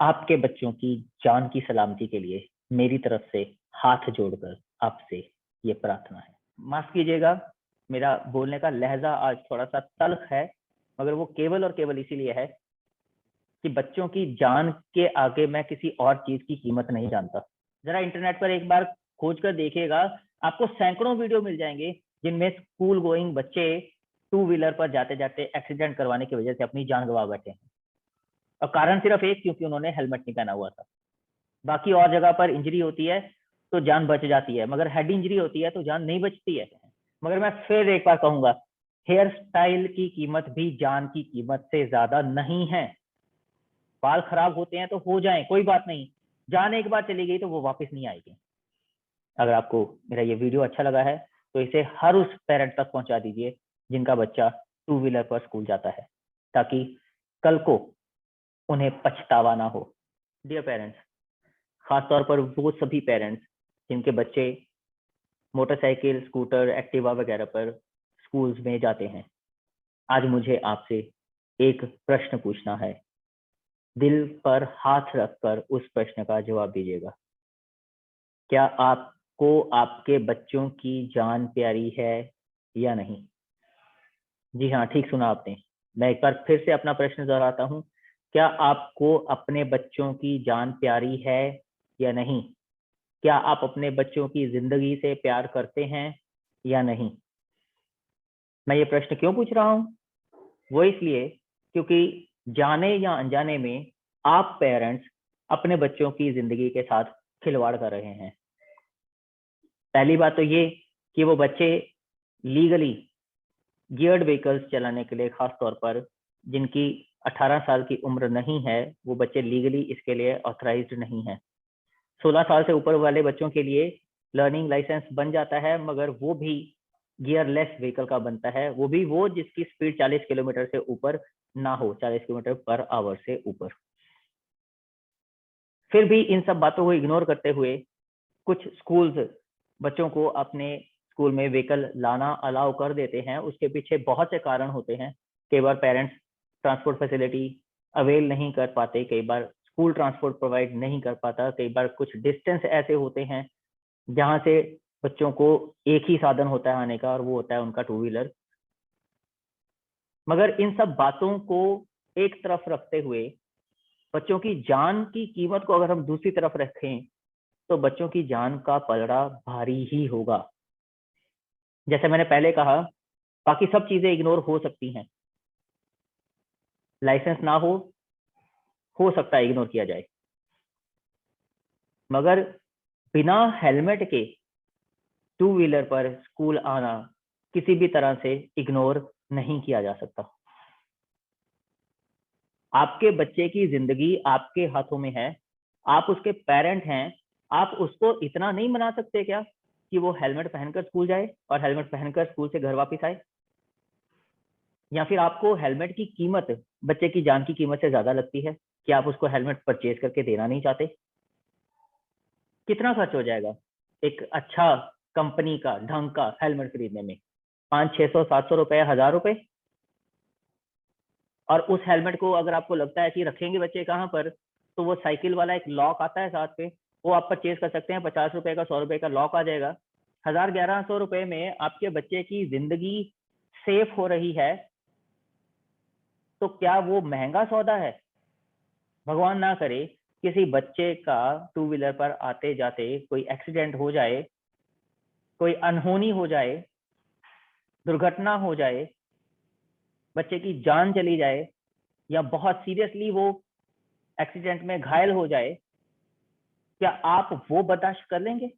आपके बच्चों की जान की सलामती के लिए मेरी तरफ से हाथ जोड़कर आपसे ये प्रार्थना है। माफ कीजिएगा, मेरा बोलने का लहजा आज थोड़ा सा तल्ख है, मगर वो केवल और केवल इसीलिए है कि बच्चों की जान के आगे मैं किसी और चीज की कीमत नहीं जानता। जरा इंटरनेट पर एक बार खोज कर देखिएगा, आपको सैकड़ों वीडियो मिल जाएंगे जिनमें स्कूल गोइंग बच्चे टू व्हीलर पर जाते जाते एक्सीडेंट करवाने की वजह से अपनी जान गंवा बैठे हैं, और कारण सिर्फ एक, क्योंकि उन्होंने हेलमेट नहीं पहना हुआ था। बाकी और जगह पर इंजरी होती है तो जान बच जाती है, मगर हेड इंजरी होती है तो जान नहीं बचती है। मगर मैं फिर एक बार कहूंगा, हेयर स्टाइल की कीमत भी जान की कीमत से ज्यादा नहीं है। बाल खराब होते हैं तो हो जाएं, कोई बात नहीं, जान एक बार चली गई तो वो वापस नहीं आएगी। अगर आपको मेरा ये वीडियो अच्छा लगा है तो इसे हर उस पेरेंट तक पहुंचा दीजिए जिनका बच्चा टू व्हीलर पर स्कूल जाता है, ताकि कल को उन्हें पछतावा ना हो। डियर पेरेंट्स, खासतौर पर वो सभी पेरेंट्स जिनके बच्चे मोटरसाइकिल, स्कूटर, एक्टिवा वगैरह पर स्कूल्स में जाते हैं, आज मुझे आपसे एक प्रश्न पूछना है। दिल पर हाथ रखकर उस प्रश्न का जवाब दीजिएगा। क्या आपको आपके बच्चों की जान प्यारी है या नहीं? जी हाँ, ठीक सुना आपने। मैं एक बार फिर से अपना प्रश्न दोहराता हूँ। क्या आपको अपने बच्चों की जान प्यारी है या नहीं? क्या आप अपने बच्चों की जिंदगी से प्यार करते हैं या नहीं? मैं ये प्रश्न क्यों पूछ रहा हूँ? वो इसलिए क्योंकि जाने या अनजाने में आप पेरेंट्स अपने बच्चों की जिंदगी के साथ खिलवाड़ कर रहे हैं। पहली बात तो ये कि वो बच्चे लीगली गियर्ड व्हीकल्स चलाने के लिए, खास तौर पर जिनकी 18 साल की उम्र नहीं है, वो बच्चे लीगली इसके लिए ऑथराइज्ड नहीं है। 16 साल से ऊपर वाले बच्चों के लिए लर्निंग लाइसेंस बन जाता है, मगर वो भी गियरलेस व्हीकल का बनता है, वो भी वो जिसकी स्पीड 40 किलोमीटर से ऊपर ना हो, 40 किलोमीटर पर आवर से ऊपर। फिर भी इन सब बातों को इग्नोर करते हुए कुछ स्कूल्स बच्चों को अपने स्कूल में व्हीकल लाना अलाउ कर देते हैं। उसके पीछे बहुत से कारण होते हैं। कई बार पेरेंट्स ट्रांसपोर्ट फैसिलिटी अवेल नहीं कर पाते, कई बार स्कूल ट्रांसपोर्ट प्रोवाइड नहीं कर पाता, कई बार कुछ डिस्टेंस ऐसे होते हैं जहां से बच्चों को एक ही साधन होता है आने का, और वो होता है उनका टू व्हीलर। मगर इन सब बातों को एक तरफ रखते हुए बच्चों की जान की कीमत को अगर हम दूसरी तरफ रखें तो बच्चों की जान का पलड़ा भारी ही होगा। जैसे मैंने पहले कहा, बाकी सब चीजें इग्नोर हो सकती हैं। लाइसेंस ना हो सकता है इग्नोर किया जाए, मगर बिना हेलमेट के टू व्हीलर पर स्कूल आना किसी भी तरह से इग्नोर नहीं किया जा सकता। आपके बच्चे की जिंदगी आपके हाथों में है, आप उसके पेरेंट हैं। आप उसको इतना नहीं मना सकते क्या कि वो हेलमेट पहनकर स्कूल जाए और हेलमेट पहनकर स्कूल से घर वापस आए? या फिर आपको हेलमेट की कीमत बच्चे की जान की कीमत से ज्यादा लगती है कि आप उसको हेलमेट परचेज करके देना नहीं चाहते? कितना खर्च हो जाएगा एक अच्छा कंपनी का ढंग का हेलमेट खरीदने में? 500, 600, 700 रुपए, 1000 रुपए। और उस हेलमेट को अगर आपको लगता है कि रखेंगे बच्चे कहाँ पर, तो वो साइकिल वाला एक लॉक आता है साथ पे, वो आप परचेज कर सकते हैं। 50 रुपए का, 100 रुपए का लॉक आ जाएगा। 1000, 1100 रुपए में आपके बच्चे की जिंदगी सेफ हो रही है, तो क्या वो महंगा सौदा है? भगवान ना करे किसी बच्चे का टू व्हीलर पर आते जाते कोई एक्सीडेंट हो जाए, कोई अनहोनी हो जाए, दुर्घटना हो जाए, बच्चे की जान चली जाए, या बहुत सीरियसली वो एक्सीडेंट में घायल हो जाए, क्या आप वो बर्दाश्त कर लेंगे?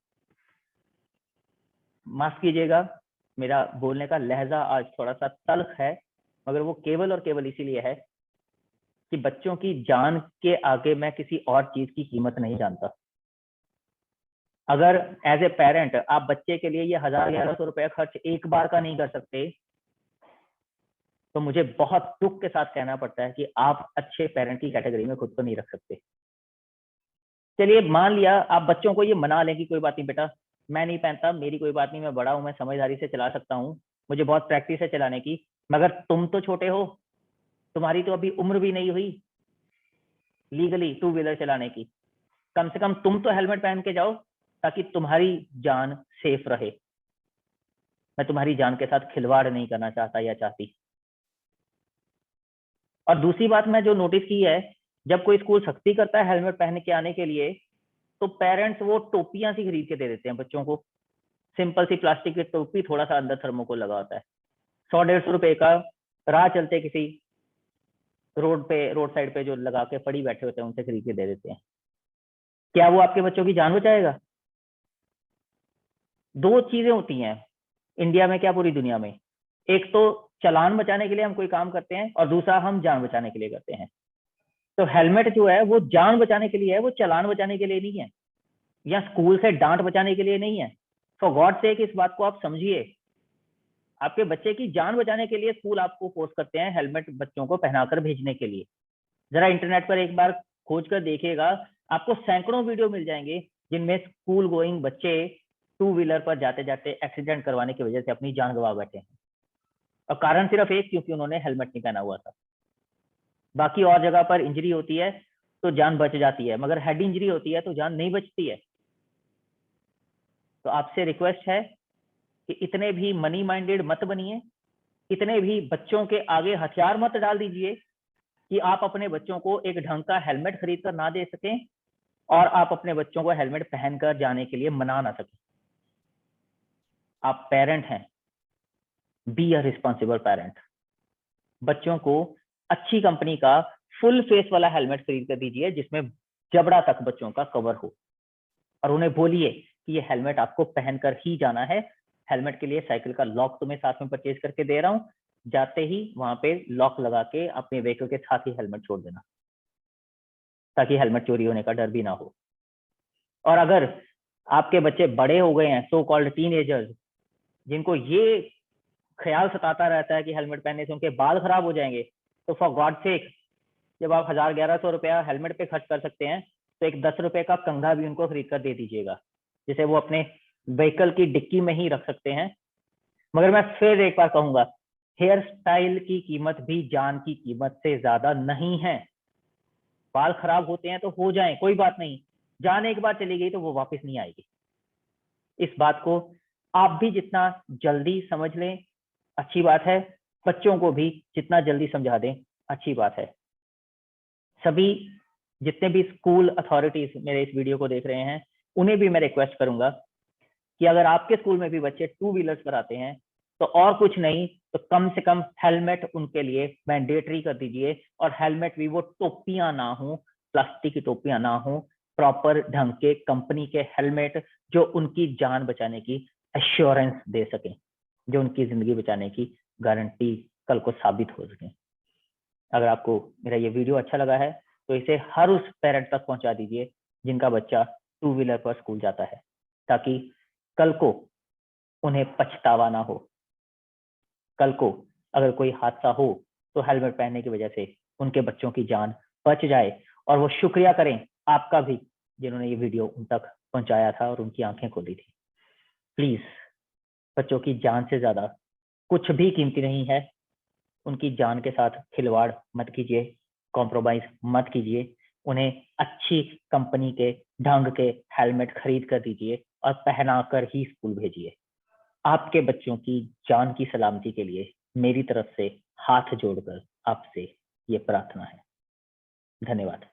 माफ कीजिएगा, मेरा बोलने का लहजा आज थोड़ा सा तल्ख है, मगर वो केवल और केवल इसीलिए है कि बच्चों की जान के आगे मैं किसी और चीज की कीमत नहीं जानता। अगर एज ए पेरेंट आप बच्चे के लिए ये 1000, 1100 रुपया खर्च एक बार का नहीं कर सकते, तो मुझे बहुत दुख के साथ कहना पड़ता है कि आप अच्छे पेरेंट की कैटेगरी में खुद को नहीं रख सकते। चलिए मान लिया आप बच्चों को ये मना लें कि कोई बात नहीं बेटा, मैं नहीं पहनता, मेरी कोई बात नहीं, मैं बड़ा हूं, मैं समझदारी से चला सकता हूँ, मुझे बहुत प्रैक्टिस है चलाने की। मगर तुम तो छोटे हो, तुम्हारी तो अभी उम्र भी नहीं हुई, लीगली टू व्हीलर चलाने की, कम से कम तुम तो हेलमेट पहन के जाओ ताकि तुम्हारी जान सेफ रहे। मैं तुम्हारी जान के साथ खिलवाड़ नहीं करना चाहता या चाहती। और दूसरी बात मैं जो नोटिस की है, जब कोई स्कूल सख्ती करता है हेलमेट पहन के आने के लिए, तो पेरेंट्स वो टोपियां सी खरीद के दे देते हैं बच्चों को। सिंपल सी प्लास्टिक की टोपी, थोड़ा सा अंदर थर्मोकोल लगा होता है, 100-150 रुपए का। राह चलते किसी रोड साइड पे जो लगा के पड़ी बैठे होते हैं उनसे खरीद के दे देते हैं। क्या वो आपके बच्चों की जान बचाएगा? दो चीजें होती हैं इंडिया में, क्या पूरी दुनिया में, एक तो चालान बचाने के लिए हम कोई काम करते हैं और दूसरा हम जान बचाने के लिए करते हैं। तो हेलमेट जो है वो जान बचाने के लिए है, वो चालान बचाने के लिए नहीं है, या स्कूल से डांट बचाने के लिए नहीं है। फॉर गॉड सेक इस बात को आप समझिए। आपके बच्चे की जान बचाने के लिए स्कूल आपको फोर्स करते हैं हेलमेट बच्चों को पहनाकर भेजने के लिए। जरा इंटरनेट पर एक बार खोज कर देखिएगा, आपको सैकड़ों वीडियो मिल जाएंगे जिनमें स्कूल गोइंग बच्चे टू व्हीलर पर जाते जाते एक्सीडेंट करवाने की वजह से अपनी जान गंवा बैठे हैं। और कारण सिर्फ एक, क्योंकि उन्होंने हेलमेट नहीं पहना हुआ था। बाकी और जगह पर इंजरी होती है तो जान बच जाती है, मगर हेड इंजरी होती है तो जान नहीं बचती है। तो आपसे रिक्वेस्ट है कि इतने भी मनी माइंडेड मत बनिए, इतने भी बच्चों के आगे हथियार मत डाल दीजिए कि आप अपने बच्चों को एक ढंग का हेलमेट खरीद कर ना दे सकें और आप अपने बच्चों को हेलमेट पहनकर जाने के लिए मना ना सकें। आप पेरेंट हैं, बी अ रिस्पॉन्सिबल पेरेंट। बच्चों को अच्छी कंपनी का फुल फेस वाला हेलमेट खरीद कर दीजिए जिसमें जबड़ा तक बच्चों का कवर हो, और उन्हें बोलिए कि ये हेलमेट आपको पहनकर ही जाना है। हेलमेट के लिए साइकिल का लॉक तुम्हें साथ में परचेज करके दे रहा हूं, जाते ही वहां पे लॉक लगा के अपने व्हीकल के साथ ही हेलमेट छोड़ देना, ताकि हेलमेट चोरी होने का डर भी ना हो। और अगर आपके बच्चे बड़े हो गए हैं, सो कॉल्ड टीनेजर्स, जिनको ये ख्याल सताता रहता है कि हेलमेट पहनने से उनके बाल खराब हो जाएंगे, तो फॉर गॉड सेक, जब आप 1000-1100 रुपया हेलमेट पे खर्च कर सकते हैं तो एक 10 रुपए का कंघा भी उनको खरीद कर दे दीजिएगा, जिसे वो अपने व्हीकल की डिक्की में ही रख सकते हैं। मगर मैं फिर एक बार कहूंगा, हेयर स्टाइल की कीमत भी जान की कीमत से ज्यादा नहीं है। बाल खराब होते हैं तो हो जाएं, कोई बात नहीं, जान एक बार चली गई तो वो वापस नहीं आएगी। इस बात को आप भी जितना जल्दी समझ लें अच्छी बात है, बच्चों को भी जितना जल्दी समझा दें अच्छी बात है। सभी जितने भी स्कूल अथॉरिटीज मेरे इस वीडियो को देख रहे हैं, उन्हें भी मैं रिक्वेस्ट करूंगा कि अगर आपके स्कूल में भी बच्चे टू व्हीलर्स पर आते हैं तो और कुछ नहीं तो कम से कम हेलमेट उनके लिए मैंडेटरी कर दीजिए। और हेलमेट भी वो टोपियां ना हो, प्लास्टिक की टोपियां ना हो, प्रॉपर ढंग के कंपनी के हेलमेट जो उनकी जान बचाने की एश्योरेंस दे सके, जो उनकी जिंदगी बचाने की गारंटी कल को साबित हो सके। अगर आपको मेरा ये वीडियो अच्छा लगा है तो इसे हर उस पेरेंट तक पहुंचा दीजिए जिनका बच्चा टू व्हीलर पर स्कूल जाता है, ताकि कल को उन्हें पछतावा ना हो। कल को अगर कोई हादसा हो तो हेलमेट पहनने की वजह से उनके बच्चों की जान बच जाए, और वो शुक्रिया करें आपका भी जिन्होंने ये वीडियो उन तक पहुंचाया था और उनकी आंखें खोली थी। प्लीज, बच्चों की जान से ज्यादा कुछ भी कीमती नहीं है। उनकी जान के साथ खिलवाड़ मत कीजिए, कॉम्प्रोमाइज मत कीजिए। उन्हें अच्छी कंपनी के ढंग के हेलमेट खरीद कर दीजिए और पहनाकर ही स्कूल भेजिए। आपके बच्चों की जान की सलामती के लिए मेरी तरफ से हाथ जोड़कर आपसे ये प्रार्थना है। धन्यवाद।